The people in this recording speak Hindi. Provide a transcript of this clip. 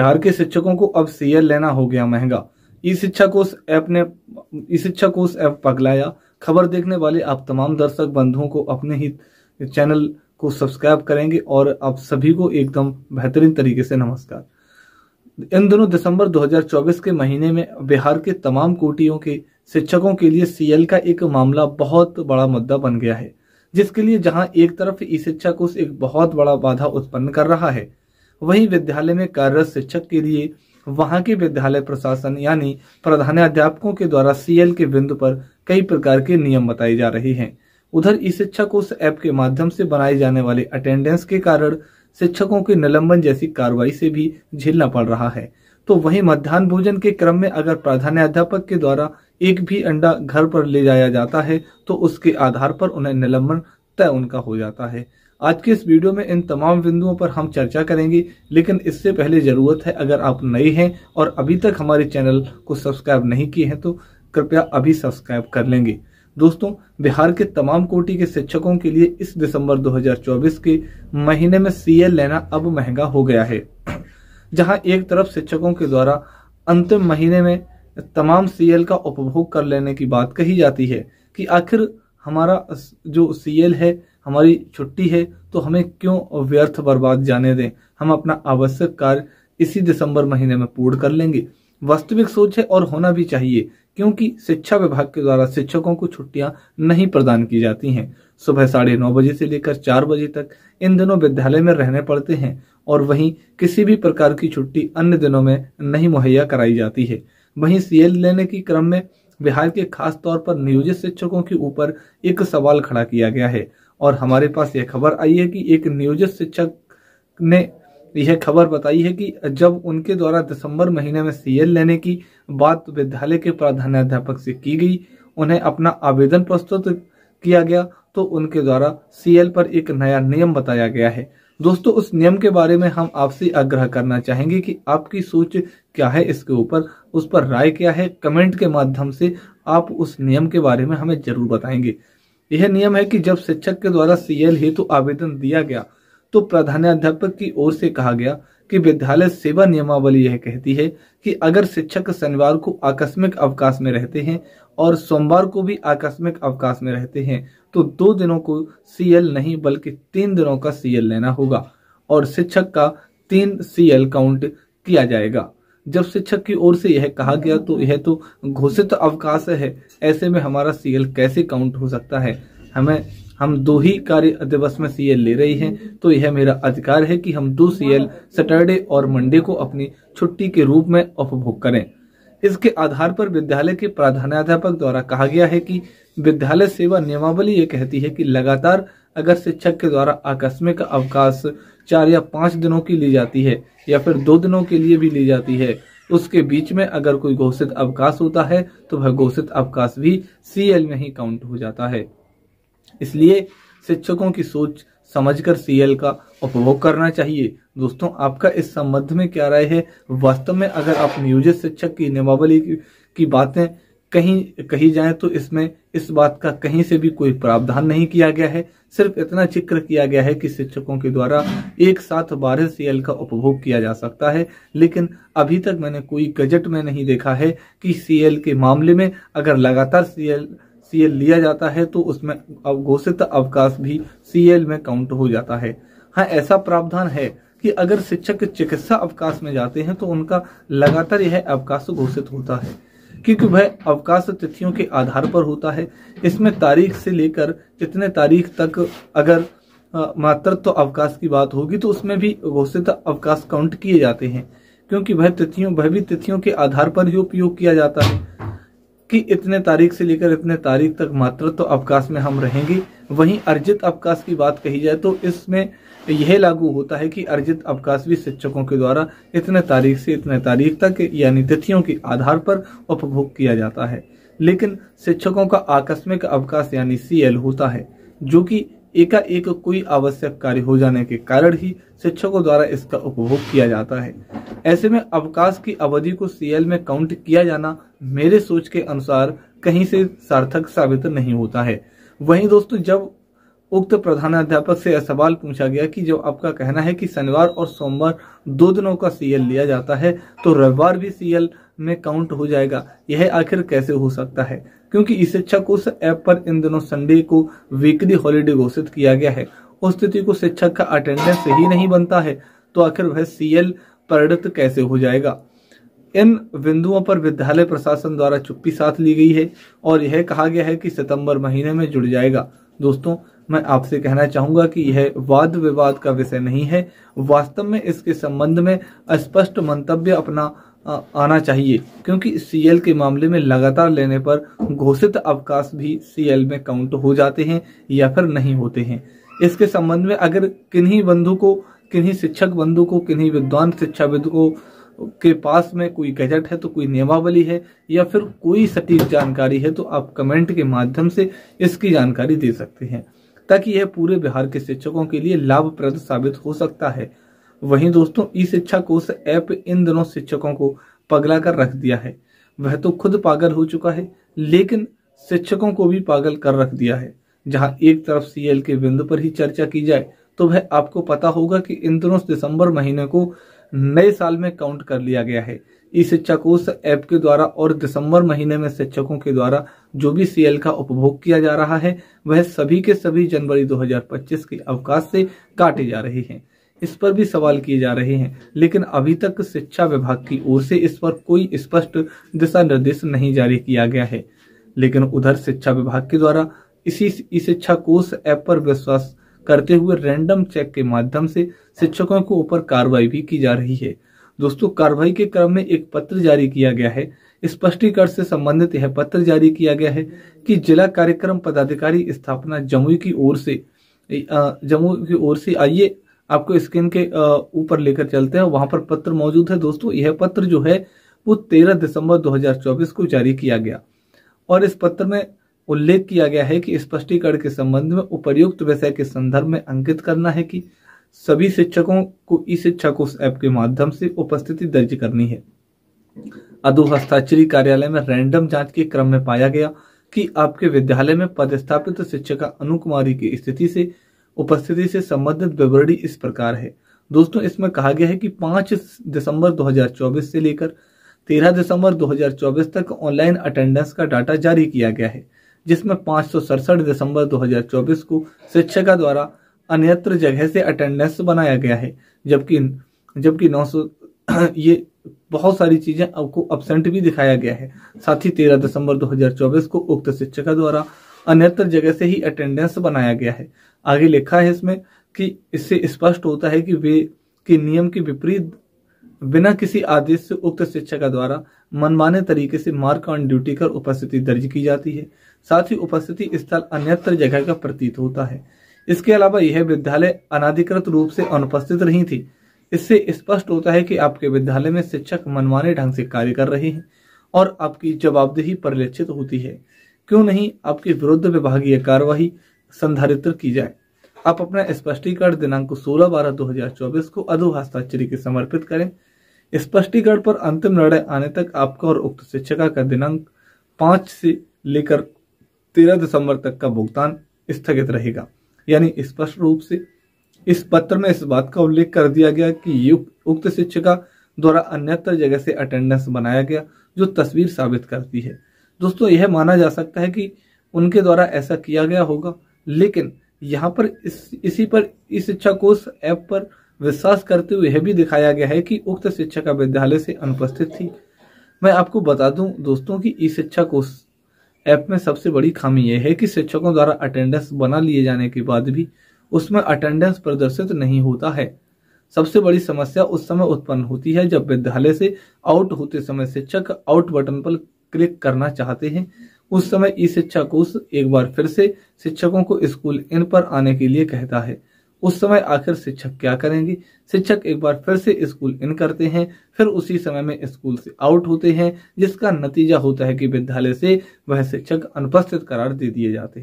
बिहार के शिक्षकों को अब सीएल लेना हो गया महंगा। ई शिक्षा कोष ऐप पगलाया। खबर देखने वाले आप तमाम दर्शक बंधुओं को अपने ही चैनल को सब्सक्राइब करेंगे और आप सभी को एकदम बेहतरीन तरीके से नमस्कार। इन दिनों दिसंबर 2024 के महीने में बिहार के तमाम कोटियों के शिक्षकों के लिए सीएल का एक मामला बहुत बड़ा मुद्दा बन गया है, जिसके लिए जहां एक तरफ ई शिक्षा कोष एक बहुत बड़ा बाधा उत्पन्न कर रहा है, वहीं विद्यालय में कार्यरत शिक्षक के लिए वहां के विद्यालय प्रशासन यानी प्रधानाध्यापकों के द्वारा सीएल के बिंदु पर कई प्रकार के नियम बताए जा रहे हैं। उधर ई शिक्षा कोष ऐप के माध्यम से बनाए जाने वाले अटेंडेंस के कारण शिक्षकों के निलंबन जैसी कार्रवाई से भी झेलना पड़ रहा है। तो वहीं मध्याह्न भोजन के क्रम में अगर प्रधानाध्यापक के द्वारा एक भी अंडा घर पर ले जाया जाता है तो उसके आधार पर उन्हें निलंबन तय उनका हो जाता है। आज के इस वीडियो में इन तमाम बिंदुओं पर हम चर्चा करेंगे, लेकिन इससे पहले जरूरत है, अगर आप नए हैं और अभी तक हमारे चैनल को सब्सक्राइब नहीं किए हैं तो कृपया अभी सब्सक्राइब कर लेंगे। दोस्तों, बिहार के तमाम कोटि के शिक्षकों के लिए इस दिसंबर 2024 के महीने में सीएल लेना अब महंगा हो गया है। जहां एक तरफ शिक्षकों के द्वारा अंतिम महीने में तमाम सीएल का उपभोग कर लेने की बात कही जाती है कि आखिर हमारा जो सीएल है, हमारी छुट्टी है, तो हमें क्यों व्यर्थ बर्बाद जाने दें, हम अपना आवश्यक कार्य इसी दिसंबर महीने में पूर्ण कर लेंगे। वास्तविक सोच है और होना भी चाहिए, क्योंकि शिक्षा विभाग के द्वारा शिक्षकों को छुट्टियां नहीं प्रदान की जाती हैं। सुबह 9:30 बजे से लेकर 4 बजे तक इन दिनों विद्यालय में रहने पड़ते हैं और वहीं किसी भी प्रकार की छुट्टी अन्य दिनों में नहीं मुहैया कराई जाती है। वहीं सीएल लेने के क्रम में बिहार के खास तौर पर नियोजित शिक्षकों के ऊपर एक सवाल खड़ा किया गया है और हमारे पास यह खबर आई है कि एक नियोजित शिक्षक ने यह खबर बताई है कि जब उनके द्वारा दिसंबर महीने में सीएल लेने की बात विद्यालय के प्रधानाध्यापक से की गई, उन्हें अपना आवेदन प्रस्तुत किया गया तो उनके द्वारा सीएल पर एक नया नियम बताया गया है। दोस्तों, उस नियम के बारे में हम आपसे आग्रह करना चाहेंगे कि आपकी सोच क्या है इसके ऊपर, उस पर राय क्या है, कमेंट के माध्यम से आप उस नियम के बारे में हमें जरूर बताएंगे। यह नियम है कि जब शिक्षक के द्वारा सीएल हेतु आवेदन दिया गया तो प्रधानाध्यापक की ओर से कहा गया कि विद्यालय सेवा नियमावली यह कहती है कि अगर शिक्षक शनिवार को आकस्मिक अवकाश में रहते हैं और सोमवार को भी आकस्मिक अवकाश में रहते हैं तो 2 दिनों को सीएल नहीं बल्कि 3 दिनों का सीएल लेना होगा और शिक्षक का 3 सीएल काउंट किया जाएगा। जब शिक्षक की ओर से यह कहा गया तो यह तो घोषित अवकाश है, ऐसे में हमारा सीएल कैसे काउंट हो सकता है। हम 2 ही कार्य दिवस में सीएल ले रहे हैं तो यह मेरा अधिकार है कि हम 2 सीएल सैटरडे और मंडे को अपनी छुट्टी के रूप में उपभोग करें। इसके आधार पर विद्यालय के प्रधानाध्यापक द्वारा कहा गया है कि विद्यालय सेवा नियमावली ये कहती है कि लगातार अगर शिक्षक के द्वारा आकस्मिक अवकाश 4 या 5 दिनों की ली जाती है या फिर 2 दिनों के लिए भी ली जाती है, उसके बीच में अगर कोई घोषित अवकाश होता है तो वह घोषित अवकाश भी सीएल में ही काउंट हो जाता है। इसलिए शिक्षकों की सोच समझकर सीएल का उपभोग करना चाहिए। दोस्तों, आपका इस संबंध में क्या राय है? वास्तव में अगर आप नियोजित शिक्षक की नियमावली की बातें कहीं कही जाए तो इसमें इस बात का कहीं से भी कोई प्रावधान नहीं किया गया है। सिर्फ इतना जिक्र किया गया है कि शिक्षकों के द्वारा एक साथ 12 सीएल का उपभोग किया जा सकता है, लेकिन अभी तक मैंने कोई गजट में नहीं देखा है कि सीएल के मामले में अगर लगातार सीएल लिया जाता है तो उसमें घोषित अवकाश भी सीएल में काउंट हो जाता है। हाँ, ऐसा प्रावधान है कि अगर शिक्षक चिकित्सा अवकाश में जाते हैं तो उनका लगातार यह अवकाश घोषित होता है, क्योंकि वह अवकाश तिथियों के आधार पर होता है। इसमें तारीख से लेकर इतने तारीख तक अगर मातृत्व अवकाश की बात होगी तो उसमें भी घोषित अवकाश काउंट किए जाते हैं, क्योंकि वह भी तिथियों के आधार पर ही उपयोग किया जाता है कि इतने तारीख से लेकर इतने तारीख तक मातृत्व अवकाश में हम रहेंगे। वहीं अर्जित अवकाश की बात कही जाए तो इसमें यह लागू होता है कि अर्जित अवकाश भी शिक्षकों के द्वारा इतने तारीख से इतने तारीख तक यानी तिथियों के आधार पर उपभोग किया जाता है। लेकिन शिक्षकों का आकस्मिक अवकाश यानी सीएल होता है, जो कि एकाएक कोई आवश्यक कार्य हो जाने के कारण ही शिक्षकों द्वारा इसका उपभोग किया जाता है। ऐसे में अवकाश की अवधि को सीएल में काउंट किया जाना मेरे सोच के अनुसार कहीं से सार्थक साबित नहीं होता है। वहीं दोस्तों, जब उक्त प्रधानाध्यापक से यह सवाल पूछा गया कि जब आपका कहना है कि शनिवार और सोमवार 2 दिनों का सीएल लिया जाता है तो रविवार भी सीएल में काउंट हो जाएगा, यह आखिर कैसे हो सकता है? क्योंकि ई शिक्षा कोश ऐप पर इन दिनों संडे को वीकली हॉलीडे घोषित किया गया है। उस स्थिति को शिक्षक का अटेंडेंस ही नहीं बनता है तो आखिर वह सीएल परिणत कैसे हो जाएगा? इन बिंदुओं पर विद्यालय प्रशासन द्वारा चुप्पी साध ली गई है और यह कहा गया है कि सितंबर महीने में जुड़ जाएगा। दोस्तों, मैं आपसे कहना चाहूंगा कि यह वाद विवाद का विषय नहीं है। वास्तव में इसके संबंध में स्पष्ट मंतव्य अपना आना चाहिए, क्योंकि सीएल के मामले में लगातार लेने पर घोषित अवकाश भी सीएल में काउंट हो जाते हैं या फिर नहीं होते हैं। इसके संबंध में अगर किन्हीं शिक्षक बंधु को, किन्हीं विद्वान शिक्षाविद को के पास में कोई गजट है, तो कोई नियमावली है या फिर कोई सटीक जानकारी है, तो आप कमेंट के माध्यम से इसकी जानकारी दे सकते हैं, ताकि यह पूरे बिहार के शिक्षकों के लिए लाभप्रद साबित हो सकता है। वहीं दोस्तों, ई शिक्षा कोश ऐप इन दिनों शिक्षकों को पगला कर रख दिया है। वह तो खुद पागल हो चुका है, लेकिन शिक्षकों को भी पागल कर रख दिया है। जहां एक तरफ सीएल के बिंदु पर ही चर्चा की जाए तो वह आपको पता होगा कि इन दिनों दिसंबर महीने को नए साल में काउंट कर लिया गया है ई शिक्षा कोश ऐप के द्वारा, और दिसंबर महीने में शिक्षकों के द्वारा जो भी सीएल का उपभोग किया जा रहा है वह सभी के सभी जनवरी 2025 के अवकाश से काटे जा रहे हैं। इस पर भी सवाल किए जा रहे हैं, लेकिन अभी तक शिक्षा विभाग की ओर से इस पर कोई स्पष्ट दिशा निर्देश नहीं जारी किया गया है। लेकिन उधर शिक्षा विभाग के द्वारा इसी ई शिक्षा कोश ऐप पर विश्वास करते हुए रैंडम चेक के माध्यम से शिक्षकों के ऊपर कार्रवाई भी की जा रही है। दोस्तों, कार्रवाई के क्रम में एक पत्र जारी किया गया है। स्पष्टीकरण से संबंधित यह पत्र जारी किया गया है कि जिला कार्यक्रम पदाधिकारी स्थापना जमुई की ओर से आइए, आपको स्क्रीन के ऊपर लेकर चलते हैं, वहां पर पत्र मौजूद है। दोस्तों, यह पत्र जो है वो 13 दिसंबर 2024 को जारी किया गया और इस पत्र में उल्लेख किया गया है कि स्पष्टीकरण के संबंध में उपर्युक्त विषय के संदर्भ में अंकित करना है कि सभी शिक्षकों को ई शिक्षा कोश ऐप के माध्यम से उपस्थिति दर्ज करनी है। अधोहस्ताक्षरी कार्यालय में रैंडम जांच के क्रम में पाया गया कि आपके विद्यालय में पदस्थापित शिक्षिका अनु कुमारी की उपस्थिति से संबंधित विवरणी इस प्रकार है। दोस्तों, इसमें कहा गया है कि 5 दिसंबर 2024 से लेकर 13 दिसंबर 2024 तक ऑनलाइन अटेंडेंस का डाटा जारी किया गया है, जिसमें 567 दिसंबर 2024 को शिक्षिका द्वारा अन्यत्र जगह से अटेंडेंस बनाया गया है, जबकि 900 ये बहुत सारी चीजें आपको अब्सेंट भी दिखाया गया है। साथ ही 13 दिसंबर 2024 को उक्त शिक्षिका द्वारा अन्यत्र जगह से ही अटेंडेंस बनाया गया है। आगे लिखा है इसमें कि इससे स्पष्ट होता है कि वे के नियम के विपरीत बिना किसी आदेश से उक्त शिक्षिका द्वारा मनमाने तरीके से मार्क ऑन ड्यूटी कर उपस्थिति दर्ज की जाती है। साथ ही उपस्थिति स्थल अन्यत्र जगह का प्रतीत होता है। इसके अलावा यह विद्यालय अनाधिकृत रूप से अनुपस्थित रही थी। इससे स्पष्ट होता है कि आपके विद्यालय में शिक्षक मनमाने ढंग से कार्य कर रहे हैं और आपकी जवाबदेही परिलक्षित होती है। क्यों नहीं आपके विरुद्ध विभागीय कार्यवाही संधारित की जाए। आप अपना स्पष्टीकरण दिनांक 16/12/2024 को अधोहस्ताक्षरी के समर्पित करें। स्पष्टीकरण पर अंतिम निर्णय आने तक आपका और उक्त शिक्षिका का दिनांक 5 से लेकर 13 दिसंबर तक का भुगतान स्थगित रहेगा। यानी स्पष्ट रूप से इस पत्र में इस बात का उल्लेख कर दिया गया कि उक्त शिक्षिका द्वारा अन्यत्र जगह से अटेंडेंस बनाया गया, जो तस्वीर साबित करती है। दोस्तों, यह माना जा सकता है कि उनके द्वारा ऐसा किया गया होगा, लेकिन यहाँ पर इस शिक्षा कोश ऐप पर विश्वास करते हुए यह भी दिखाया गया है कि उक्त शिक्षिका विद्यालय से अनुपस्थित थी। मैं आपको बता दूं दोस्तों कि ई शिक्षा कोश ऐप में सबसे बड़ी खामी यह है कि शिक्षकों द्वारा अटेंडेंस बना लिए जाने के बाद भी उसमें अटेंडेंस प्रदर्शित नहीं होता है। सबसे बड़ी समस्या उस समय उत्पन्न होती है जब विद्यालय से आउट होते समय शिक्षक आउट बटन पर क्लिक करना चाहते हैं। उस समय ई शिक्षा कोश एक बार फिर से शिक्षकों को स्कूल इन पर आने के लिए कहता है। उस समय आखिर शिक्षक क्या करेंगे? शिक्षक एक बार फिर से स्कूल इन करते हैं, फिर उसी समय में स्कूल से आउट होते हैं, जिसका नतीजा होता है कि विद्यालय से वह शिक्षक अनुपस्थित करार दे दिए जाते हैं।